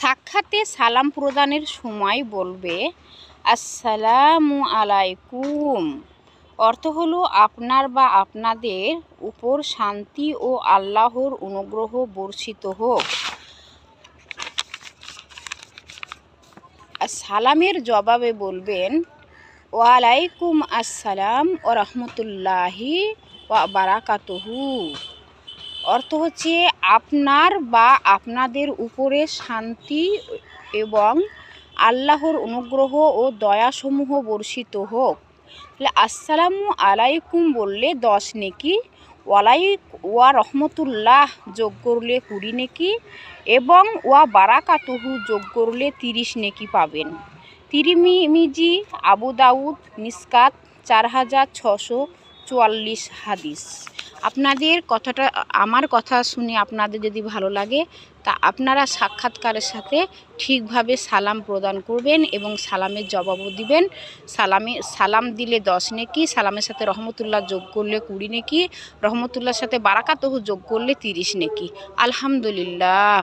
সাক্ষাতে সালাম প্রদানের সময় বলবে আসসালামু আলাইকুম। অর্থ হলো আপনার বা আপনাদের উপর শান্তি ও আল্লাহর অনুগ্রহ বর্ষিত হোক। সালামের জবাবে বলবেন ওয়ালাইকুম আসসালাম ও রহমতুল্লাহি ওয়া বারাকাতুহু। অর্থ হচ্ছে আপনার বা আপনাদের উপরে শান্তি এবং আল্লাহর অনুগ্রহ ও দয়াসমূহ বর্ষিত হোক। তাহলে আসসালামু আলাইকুম বললে 10 নেকি, ওয়া রহমতুল্লাহ যোগ করলে 20 নেকি এবং ওয়া বারাকাতুহু যোগ করলে 30 নেকি পাবেন। তিরমিজি, আবু দাউদ, মিসকাত 4644 হাদিস। আপনাদের কথাটা, আমার কথা শুনে আপনাদের যদি ভালো লাগে তা আপনারা সাক্ষাৎকারের সাথে ঠিকভাবে সালাম প্রদান করবেন এবং সালামের জবাবও দিবেন। সালাম দিলে 10 নেকি, সালামের সাথে রহমতুল্লাহ যোগ করলে 20 নেকি, রহমতুল্লাহর সাথে বারাকাতুহু যোগ করলে 30 নেকি। আলহামদুলিল্লাহ।